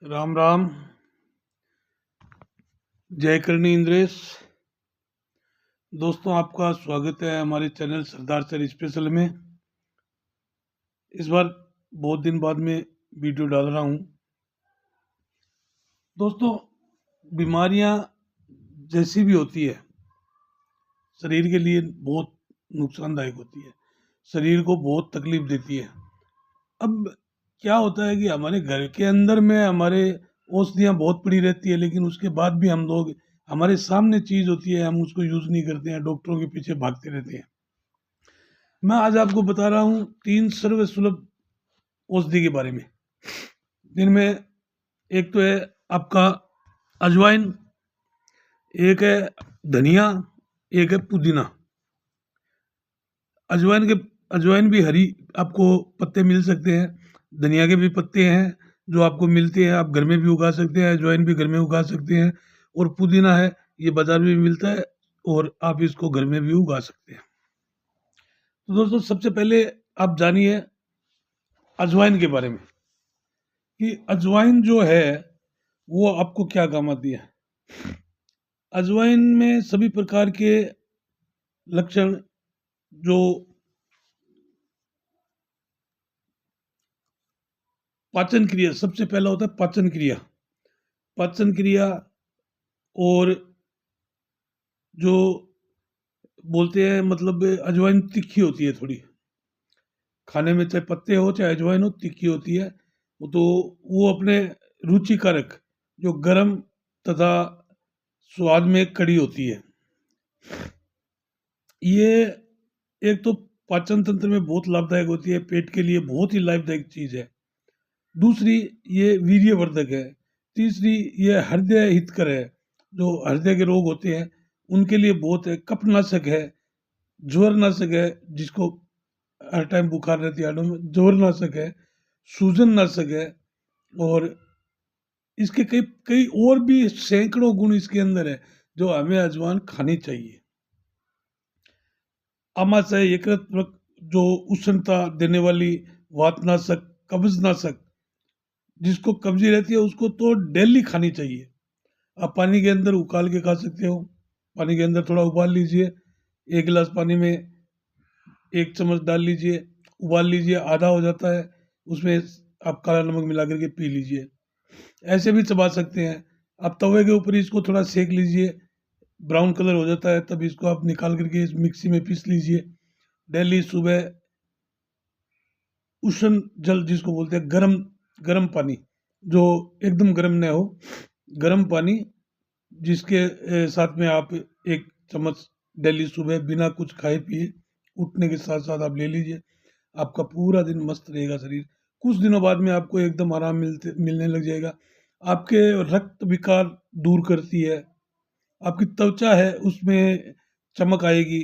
राम राम। जय करणी इंद्रेश। दोस्तों, आपका स्वागत है हमारे चैनल सरदार सर स्पेशल में। इस बार बहुत दिन बाद में वीडियो डाल रहा हूँ। दोस्तों, बीमारियाँ जैसी भी होती है शरीर के लिए बहुत नुकसानदायक होती है, शरीर को बहुत तकलीफ देती है। अब क्या होता है कि हमारे घर के अंदर में हमारे औषधियाँ बहुत पड़ी रहती है, लेकिन उसके बाद भी हम लोग, हमारे सामने चीज़ होती है, हम उसको यूज़ नहीं करते हैं, डॉक्टरों के पीछे भागते रहते हैं। मैं आज आपको बता रहा हूँ 3 सर्व सुलभ औषधि के बारे में। जिनमें एक तो है आपका अजवाइन, एक है धनिया, एक है पुदीना। अजवाइन भी हरी आपको पत्ते मिल सकते हैं, धनिया के भी पत्ते हैं जो आपको मिलते हैं, आप घर में भी उगा सकते हैं, अजवाइन भी घर में उगा सकते हैं। और पुदीना है, ये बाजार में भी मिलता है और आप इसको घर में भी उगा सकते हैं। तो दोस्तों, सबसे पहले आप जानिए अजवाइन के बारे में कि अजवाइन जो है वो आपको क्या काम आती है। अजवाइन में सभी प्रकार के लक्षण, जो पाचन क्रिया, सबसे पहला होता है पाचन क्रिया। और जो बोलते हैं, मतलब अजवाइन तीखी होती है थोड़ी, खाने में चाहे पत्ते हो चाहे अजवाइन हो, तीखी होती है। तो वो अपने रुचिकारक, जो गरम तथा स्वाद में कड़ी होती है, ये एक तो पाचन तंत्र में बहुत लाभदायक होती है, पेट के लिए बहुत ही लाभदायक चीज है। दूसरी, ये वीर्यवर्धक है। तीसरी, ये हृदय हितकर है, जो हृदय के रोग होते हैं उनके लिए बहुत है। कफनाशक है, ज्वरनाशक है, जिसको हर टाइम बुखार रहती है हाडों में, ज्वरनाशक है, सूजन नाशक है। और इसके कई कई और भी सैकड़ों गुण इसके अंदर है जो हमें अजवाइन खानी चाहिए। आमाशय यकृत, जो उष्णता देने वाली, वातनाशक, कब्जनाशक, जिसको कब्जी रहती है उसको तो डेली खानी चाहिए। आप पानी के अंदर उबाल के खा सकते हो। पानी के अंदर थोड़ा उबाल लीजिए, 1 गिलास पानी में 1 चम्मच डाल लीजिए, उबाल लीजिए, आधा हो जाता है, उसमें आप काला नमक मिला करके पी लीजिए। ऐसे भी चबा सकते हैं। आप तवे के ऊपर इसको थोड़ा सेक लीजिए, ब्राउन कलर हो जाता है, तब इसको आप निकाल करके इस मिक्सी में पीस लीजिए। डेली सुबह उष्ण जल, जिसको बोलते हैं गरम गरम पानी, जो एकदम गरम न हो, गरम पानी, जिसके साथ में आप 1 चम्मच डेली सुबह बिना कुछ खाए पिए उठने के साथ साथ आप ले लीजिए। आपका पूरा दिन मस्त रहेगा शरीर। कुछ दिनों बाद में आपको एकदम आराम मिलने लग जाएगा। आपके रक्त विकार दूर करती है, आपकी त्वचा है उसमें चमक आएगी,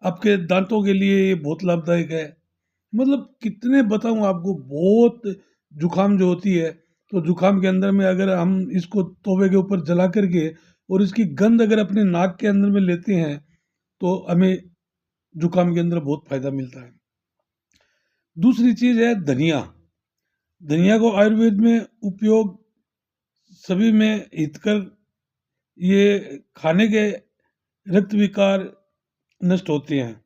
आपके दांतों के लिए ये बहुत लाभदायक है। मतलब कितने बताऊं आपको। बहुत जुकाम जो होती है, तो जुकाम के अंदर में अगर हम इसको तवे के ऊपर जला करके और इसकी गंध अगर अपने नाक के अंदर में लेते हैं, तो हमें जुकाम के अंदर बहुत फायदा मिलता है। दूसरी चीज है धनिया। धनिया को आयुर्वेद में उपयोग सभी में हितकर, ये खाने के रक्त विकार नष्ट होते हैं,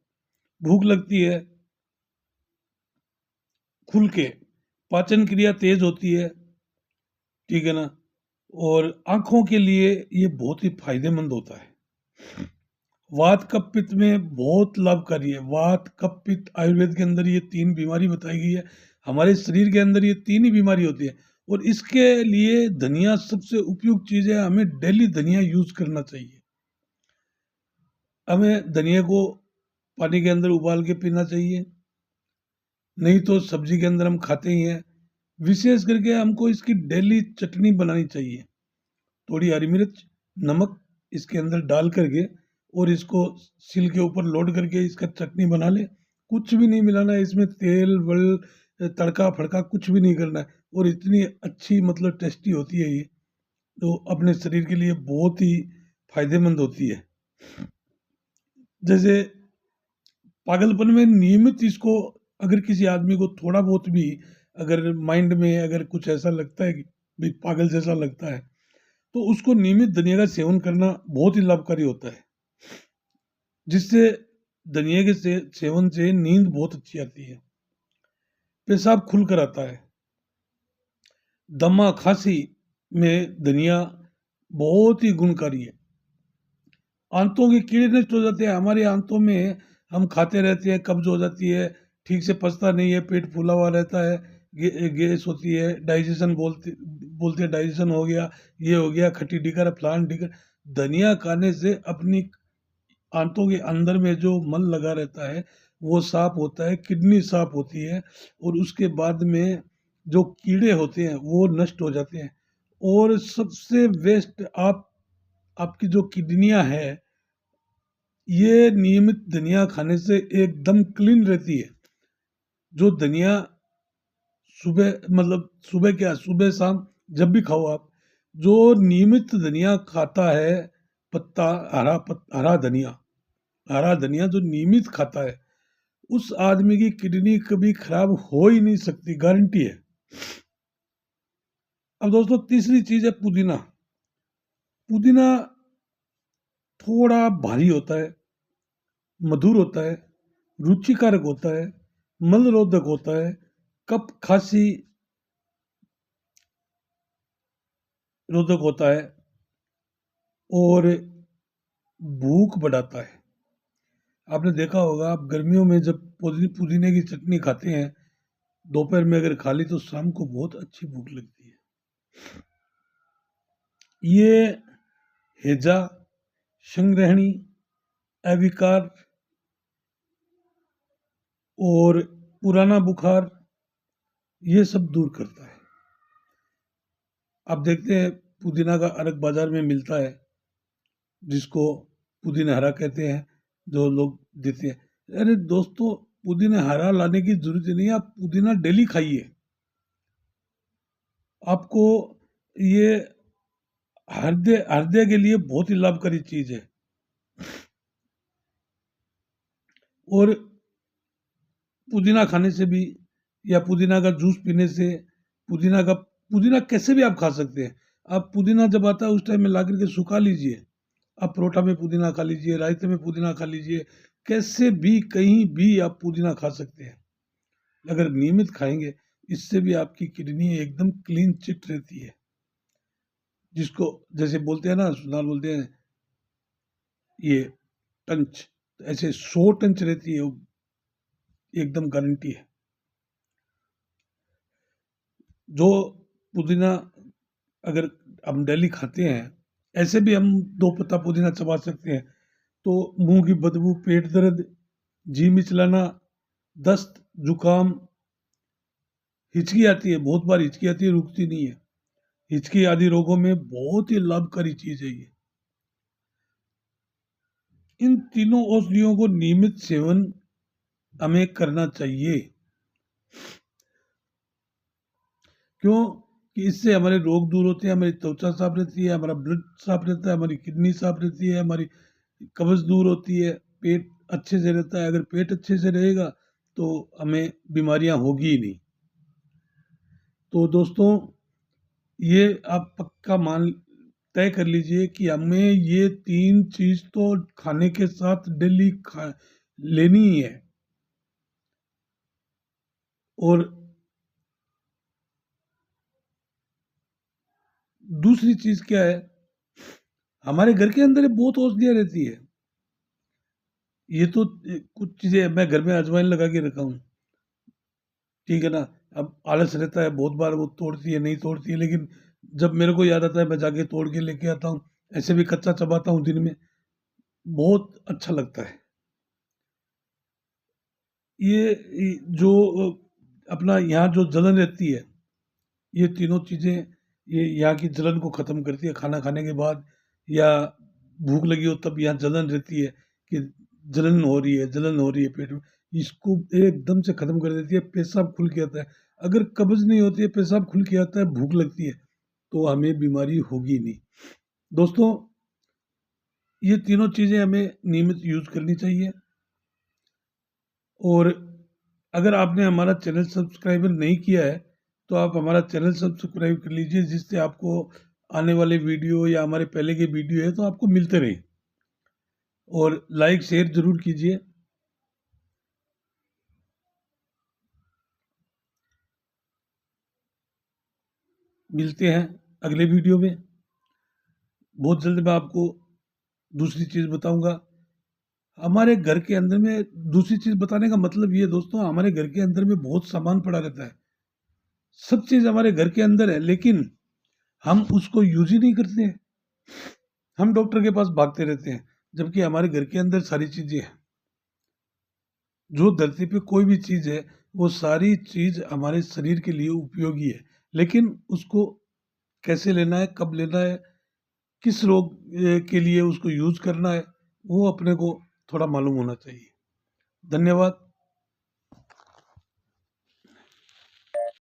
भूख लगती है खुल के, पाचन क्रिया तेज होती है, ठीक है ना। और आंखों के लिए ये बहुत ही फायदेमंद होता है। वात कफ पित्त में बहुत लाभकारी है। वात कफ पित्त, आयुर्वेद के अंदर ये 3 बीमारी बताई गई है। हमारे शरीर के अंदर ये 3 ही बीमारी होती है, और इसके लिए धनिया सबसे उपयुक्त चीज है। हमें डेली धनिया यूज करना चाहिए। हमें धनिया को पानी के अंदर उबाल के पीना चाहिए, नहीं तो सब्जी के अंदर हम खाते ही हैं। विशेष करके हमको इसकी डेली चटनी बनानी चाहिए। थोड़ी हरी मिर्च, नमक इसके अंदर डाल करके, और इसको सिल के ऊपर लोड करके इसका चटनी बना ले। कुछ भी नहीं मिलाना है इसमें, तेल वल तड़का फड़का कुछ भी नहीं करना है, और इतनी अच्छी, मतलब टेस्टी होती है ये, तो अपने शरीर के लिए बहुत ही फायदेमंद होती है। जैसे पागलपन में नियमित इसको, अगर किसी आदमी को थोड़ा बहुत भी अगर माइंड में अगर कुछ ऐसा लगता है कि भी पागल जैसा लगता है, तो उसको नियमित धनिया का सेवन करना बहुत ही लाभकारी होता है, जिससे धनिया के सेवन से नींद बहुत अच्छी आती है, पेशाब खुल कर आता है, दमा खांसी में धनिया बहुत ही गुणकारी है, आंतों के कीड़े नष्ट हो जाते हैं। हमारे आंतों में हम खाते रहते हैं, कब्ज हो जाती है, ठीक से पचता नहीं है, पेट फूला हुआ रहता है, गैस होती है, डाइजेशन बोलते बोलते हैं डाइजेशन हो गया, ये हो गया, खट्टी ढीकर फलान ढीकर। धनिया खाने से अपनी आंतों के अंदर में जो मल लगा रहता है वो साफ होता है, किडनी साफ होती है, और उसके बाद में जो कीड़े होते हैं वो नष्ट हो जाते हैं। और सबसे बेस्ट, आपकी जो किडनियां है, ये नियमित धनिया खाने से एकदम क्लीन रहती है। जो धनिया सुबह, मतलब सुबह क्या, सुबह शाम जब भी खाओ आप, जो नियमित धनिया खाता है, पत्ता, हरा धनिया, हरा धनिया जो नियमित खाता है, उस आदमी की किडनी कभी खराब हो ही नहीं सकती, गारंटी है। अब दोस्तों, तीसरी चीज है पुदीना। पुदीना थोड़ा भारी होता है, मधुर होता है, रुचिकारक होता है, मलरोधक होता है, कफ खांसी रोधक होता है, और भूख बढ़ाता है। आपने देखा होगा, आप गर्मियों में जब पुदीने की चटनी खाते हैं, दोपहर में अगर खा ली तो शाम को बहुत अच्छी भूख लगती है। ये हैजा, संग्रहणी, अविकार और पुराना बुखार, ये सब दूर करता है। आप देखते हैं पुदीना का अलग बाजार में मिलता है, जिसको पुदीना हरा कहते हैं, जो लोग देते हैं। अरे दोस्तों, पुदीना हरा लाने की जरूरत ही नहीं है, आप पुदीना डेली खाइए। आपको ये हृदय हृदय के लिए बहुत ही लाभकारी चीज है। और पुदीना खाने से भी, या पुदीना का जूस पीने से, पुदीना कैसे भी आप खा सकते हैं। आप पुदीना जब आता है उस टाइम में ला करके सुखा लीजिए, आप परोठा में पुदीना खा लीजिए, रायते में पुदीना खा लीजिए, कैसे भी कहीं भी आप पुदीना खा सकते हैं। अगर नियमित खाएंगे, इससे भी आपकी किडनी एकदम क्लीन चिट रहती है, जिसको जैसे बोलते हैं ना, सुनार बोलते हैं, ये टंच, ऐसे 100 टंच रहती है, एकदम गारंटी है। जो पुदीना अगर हम डेली खाते हैं, ऐसे भी हम 2 पत्ता पुदीना चबा सकते हैं, तो मुंह की बदबू, पेट दर्द, जी मिचलाना, दस्त, जुकाम, हिचकी आती है, बहुत बार हिचकी आती है, रुकती नहीं है, हिचकी आदि रोगों में बहुत ही लाभकारी चीज है ये। इन तीनों औषधियों को नियमित सेवन हमें करना चाहिए। क्यों? कि इससे हमारे रोग दूर होते हैं, हमारी त्वचा साफ रहती है, हमारा ब्लड साफ रहता है, हमारी किडनी साफ रहती है, हमारी कब्ज दूर होती है, पेट अच्छे से रहता है। अगर पेट अच्छे से रहेगा तो हमें बीमारियां होगी ही नहीं। तो दोस्तों, ये आप पक्का तय कर लीजिए कि हमें ये 3 चीज तो खाने के साथ डेली लेनी ही है। और दूसरी चीज क्या है, हमारे घर के अंदर बहुत औषधियां रहती है। ये तो कुछ चीजें मैं घर में अजवाइन लगा के रखा हूँ, ठीक है ना। अब आलस रहता है, बहुत बार वो तोड़ती है, नहीं तोड़ती है, लेकिन जब मेरे को याद आता है मैं जाके तोड़ के लेके आता हूँ। ऐसे भी कच्चा चबाता हूँ दिन में, बहुत अच्छा लगता है। ये जो अपना यहाँ जो जलन रहती है, ये तीनों चीजें, ये यहाँ की जलन को खत्म करती है। खाना खाने के बाद या भूख लगी हो तब यहाँ जलन रहती है, कि जलन हो रही है, जलन हो रही है पेट में, इसको एकदम से खत्म कर देती है। पेशाब खुल के आता है। अगर कब्ज नहीं होती है, पेशाब खुल के आता है, भूख लगती है, तो हमें बीमारी होगी नहीं। दोस्तों, ये तीनों चीजें हमें नियमित यूज करनी चाहिए। और अगर आपने हमारा चैनल सब्सक्राइबर नहीं किया है, तो आप हमारा चैनल सब्सक्राइब कर लीजिए, जिससे आपको आने वाले वीडियो या हमारे पहले के वीडियो है तो आपको मिलते रहे। और लाइक शेयर ज़रूर कीजिए। मिलते हैं अगले वीडियो में। बहुत जल्द मैं आपको दूसरी चीज़ बताऊंगा। हमारे घर के अंदर में दूसरी चीज़ बताने का मतलब ये दोस्तों, हमारे घर के अंदर में बहुत सामान पड़ा रहता है। सब चीज़ हमारे घर के अंदर है, लेकिन हम उसको यूज ही नहीं करते हैं। हम डॉक्टर के पास भागते रहते हैं, जबकि हमारे घर के अंदर सारी चीज़ें हैं। जो धरती पे कोई भी चीज़ है, वो सारी चीज़ हमारे शरीर के लिए उपयोगी है, लेकिन उसको कैसे लेना है, कब लेना है, किस रोग के लिए उसको यूज़ करना है, वो अपने को थोड़ा मालूम होना चाहिए। धन्यवाद।